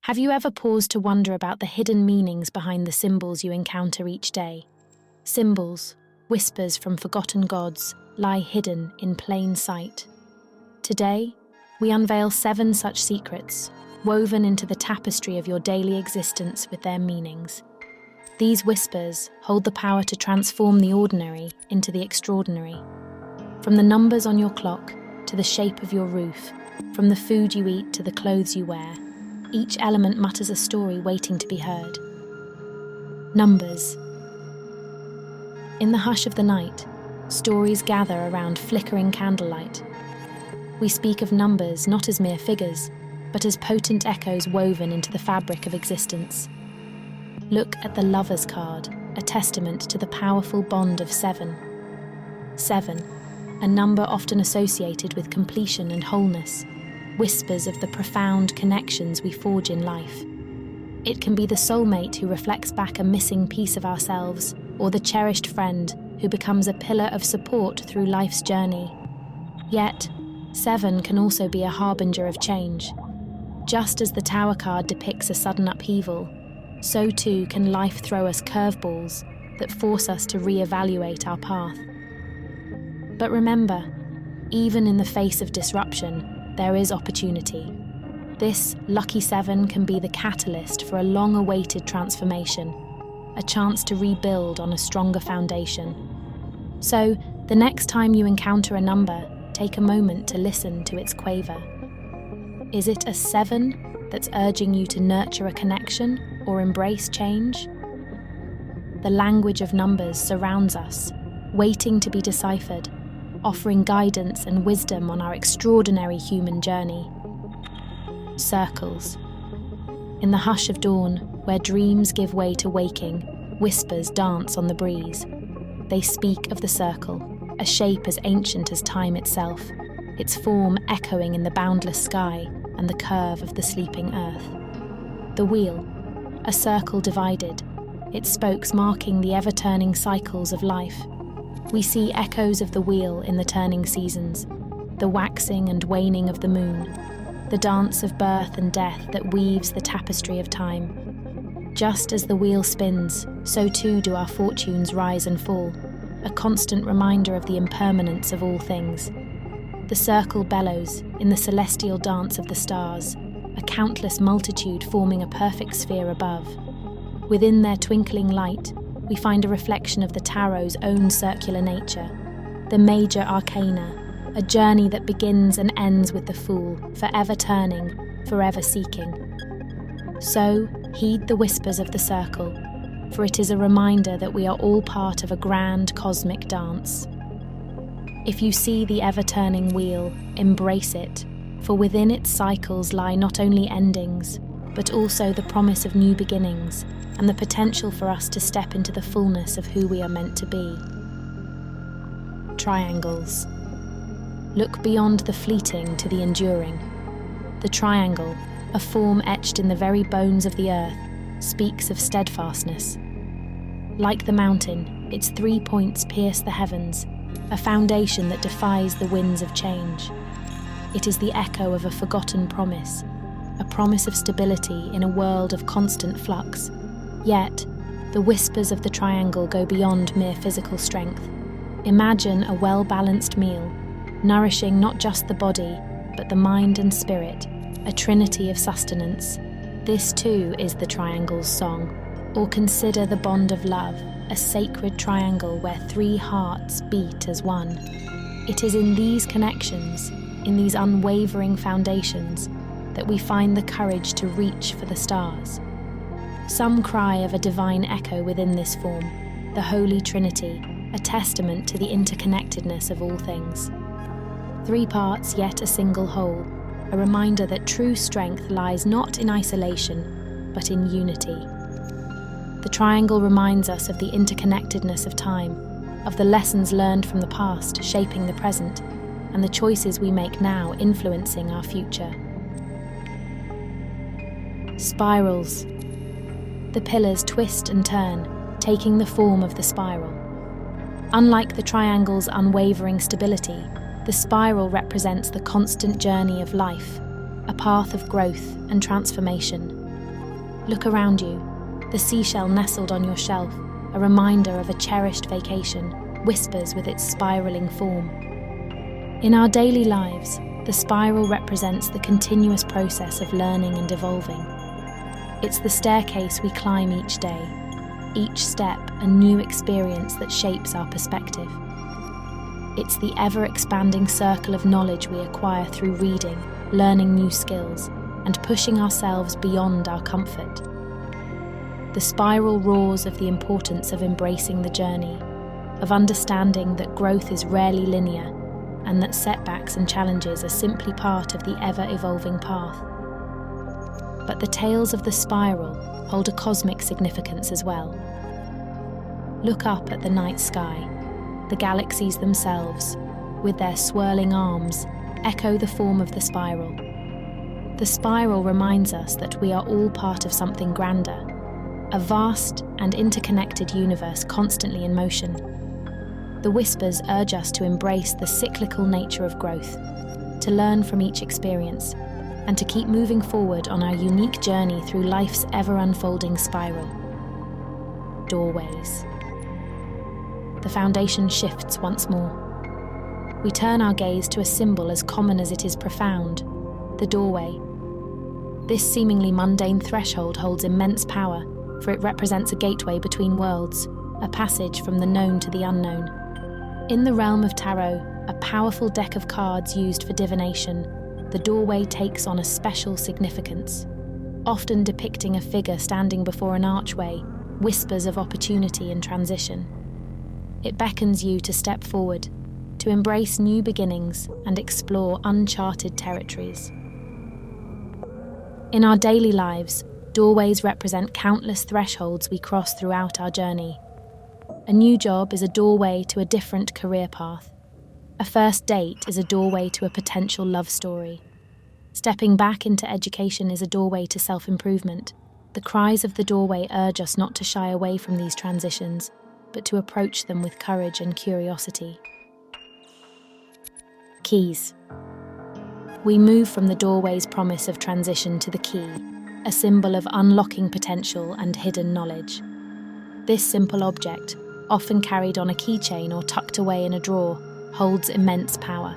Have you ever paused to wonder about the hidden meanings behind the symbols you encounter each day? Symbols, whispers from forgotten gods, lie hidden in plain sight. Today, we unveil 7 such secrets, woven into the tapestry of your daily existence with their meanings. These whispers hold the power to transform the ordinary into the extraordinary. From the numbers on your clock to the shape of your roof, from the food you eat to the clothes you wear, each element mutters a story waiting to be heard. Numbers. In the hush of the night, stories gather around flickering candlelight. We speak of numbers not as mere figures, but as potent echoes woven into the fabric of existence. Look at the Lover's card, a testament to the powerful bond of 7. 7, a number often associated with completion and wholeness, whispers of the profound connections we forge in life. It can be the soulmate who reflects back a missing piece of ourselves, or the cherished friend who becomes a pillar of support through life's journey. Yet, 7 can also be a harbinger of change. Just as the Tower card depicts a sudden upheaval, so too can life throw us curveballs that force us to reevaluate our path. But remember, even in the face of disruption, there is opportunity. This lucky 7 can be the catalyst for a long-awaited transformation, a chance to rebuild on a stronger foundation. So, the next time you encounter a number, take a moment to listen to its quaver. Is it a 7 that's urging you to nurture a connection or embrace change? The language of numbers surrounds us, waiting to be deciphered, offering guidance and wisdom on our extraordinary human journey. Circles. In the hush of dawn, where dreams give way to waking, whispers dance on the breeze. They speak of the circle, a shape as ancient as time itself, its form echoing in the boundless sky and the curve of the sleeping earth. The wheel, a circle divided, its spokes marking the ever-turning cycles of life. We see echoes of the wheel in the turning seasons, the waxing and waning of the moon, the dance of birth and death that weaves the tapestry of time. Just as the wheel spins, so too do our fortunes rise and fall, a constant reminder of the impermanence of all things. The circle bellows in the celestial dance of the stars, a countless multitude forming a perfect sphere above. Within their twinkling light, we find a reflection of the tarot's own circular nature, the major arcana, a journey that begins and ends with the Fool, forever turning, forever seeking. So, heed the whispers of the circle, for it is a reminder that we are all part of a grand cosmic dance. If you see the ever-turning wheel, embrace it, for within its cycles lie not only endings, but also the promise of new beginnings, and the potential for us to step into the fullness of who we are meant to be. Triangles. Look beyond the fleeting to the enduring. The triangle, a form etched in the very bones of the earth, speaks of steadfastness. Like the mountain, its 3 points pierce the heavens, a foundation that defies the winds of change. It is the echo of a forgotten promise, a promise of stability in a world of constant flux. Yet, the whispers of the triangle go beyond mere physical strength. Imagine a well-balanced meal, nourishing not just the body, but the mind and spirit, a trinity of sustenance. This too is the triangle's song. Or consider the bond of love, a sacred triangle where 3 hearts beat as one. It is in these connections, in these unwavering foundations, that we find the courage to reach for the stars. Some cry of a divine echo within this form, the Holy Trinity, a testament to the interconnectedness of all things. 3 parts yet a single whole, a reminder that true strength lies not in isolation, but in unity. The triangle reminds us of the interconnectedness of time, of the lessons learned from the past shaping the present, and the choices we make now influencing our future. Spirals. The pillars twist and turn, taking the form of the spiral. Unlike the triangle's unwavering stability, the spiral represents the constant journey of life, a path of growth and transformation. Look around you, the seashell nestled on your shelf, a reminder of a cherished vacation, whispers with its spiraling form. In our daily lives, the spiral represents the continuous process of learning and evolving. It's the staircase we climb each day, each step a new experience that shapes our perspective. It's the ever-expanding circle of knowledge we acquire through reading, learning new skills, and pushing ourselves beyond our comfort. The spiral roars of the importance of embracing the journey, of understanding that growth is rarely linear, and that setbacks and challenges are simply part of the ever-evolving path. But the tales of the spiral hold a cosmic significance as well. Look up at the night sky. The galaxies themselves, with their swirling arms, echo the form of the spiral. The spiral reminds us that we are all part of something grander, a vast and interconnected universe constantly in motion. The whispers urge us to embrace the cyclical nature of growth, to learn from each experience, and to keep moving forward on our unique journey through life's ever-unfolding spiral. Doorways. The foundation shifts once more. We turn our gaze to a symbol as common as it is profound, the doorway. This seemingly mundane threshold holds immense power, for it represents a gateway between worlds, a passage from the known to the unknown. In the realm of tarot, a powerful deck of cards used for divination, the doorway takes on a special significance. Often depicting a figure standing before an archway, whispers of opportunity and transition. It beckons you to step forward, to embrace new beginnings and explore uncharted territories. In our daily lives, doorways represent countless thresholds we cross throughout our journey. A new job is a doorway to a different career path. A first date is a doorway to a potential love story. Stepping back into education is a doorway to self-improvement. The cries of the doorway urge us not to shy away from these transitions, but to approach them with courage and curiosity. Keys. We move from the doorway's promise of transition to the key, a symbol of unlocking potential and hidden knowledge. This simple object, often carried on a keychain or tucked away in a drawer, holds immense power.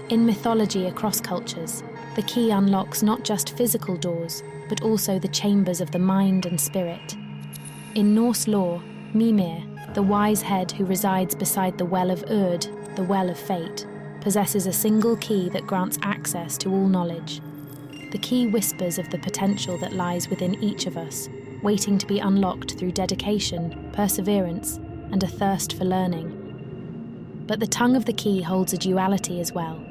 In mythology across cultures, the key unlocks not just physical doors, but also the chambers of the mind and spirit. In Norse lore, Mimir, the wise head who resides beside the Well of Urd, the Well of Fate, possesses a single key that grants access to all knowledge. The key whispers of the potential that lies within each of us, waiting to be unlocked through dedication, perseverance, and a thirst for learning. But the tongue of the key holds a duality as well.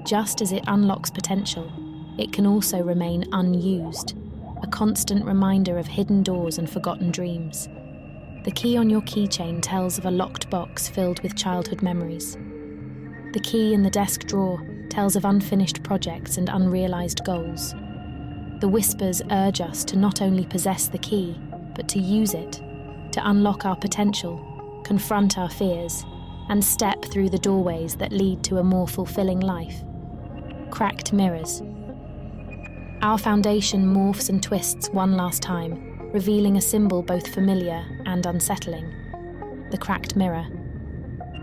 Just as it unlocks potential, it can also remain unused, a constant reminder of hidden doors and forgotten dreams. The key on your keychain tells of a locked box filled with childhood memories. The key in the desk drawer tells of unfinished projects and unrealized goals. The whispers urge us to not only possess the key, but to use it, to unlock our potential, confront our fears, and step through the doorways that lead to a more fulfilling life. Cracked mirrors. Our foundation morphs and twists one last time, revealing a symbol both familiar and unsettling. The cracked mirror.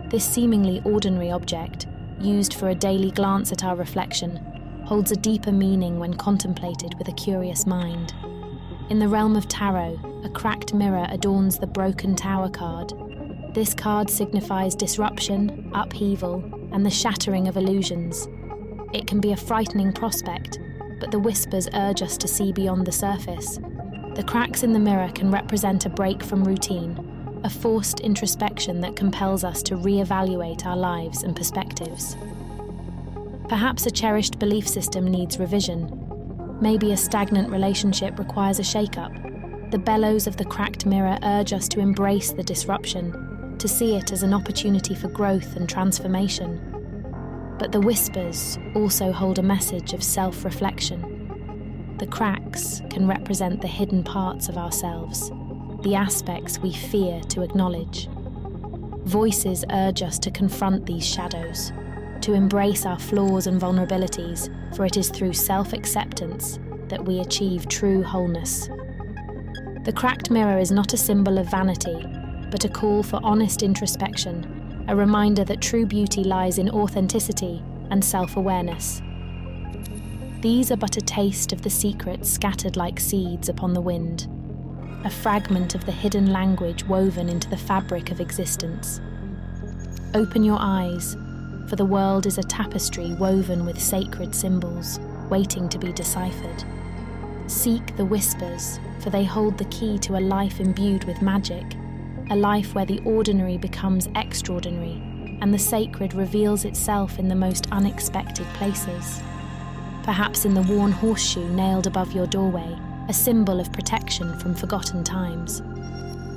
This seemingly ordinary object, used for a daily glance at our reflection, holds a deeper meaning when contemplated with a curious mind. In the realm of tarot, a cracked mirror adorns the Broken Tower card. This card signifies disruption, upheaval, and the shattering of illusions. It can be a frightening prospect, but the whispers urge us to see beyond the surface. The cracks in the mirror can represent a break from routine, a forced introspection that compels us to re-evaluate our lives and perspectives. Perhaps a cherished belief system needs revision. Maybe a stagnant relationship requires a shake-up. The bellows of the cracked mirror urge us to embrace the disruption, to see it as an opportunity for growth and transformation. But the whispers also hold a message of self-reflection. The cracks can represent the hidden parts of ourselves, the aspects we fear to acknowledge. Voices urge us to confront these shadows, to embrace our flaws and vulnerabilities, for it is through self-acceptance that we achieve true wholeness. The cracked mirror is not a symbol of vanity, but a call for honest introspection, a reminder that true beauty lies in authenticity and self-awareness. These are but a taste of the secrets scattered like seeds upon the wind, a fragment of the hidden language woven into the fabric of existence. Open your eyes, for the world is a tapestry woven with sacred symbols, waiting to be deciphered. Seek the whispers, for they hold the key to a life imbued with magic, a life where the ordinary becomes extraordinary, and the sacred reveals itself in the most unexpected places. Perhaps in the worn horseshoe nailed above your doorway, a symbol of protection from forgotten times.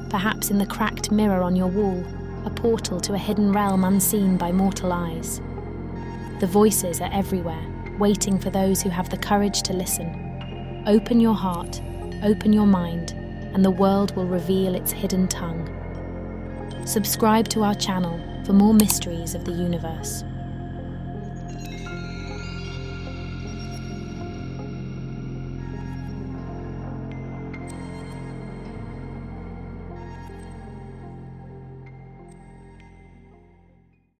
Perhaps in the cracked mirror on your wall, a portal to a hidden realm unseen by mortal eyes. The voices are everywhere, waiting for those who have the courage to listen. Open your heart, open your mind, and the world will reveal its hidden tongue. Subscribe to our channel for more mysteries of the universe.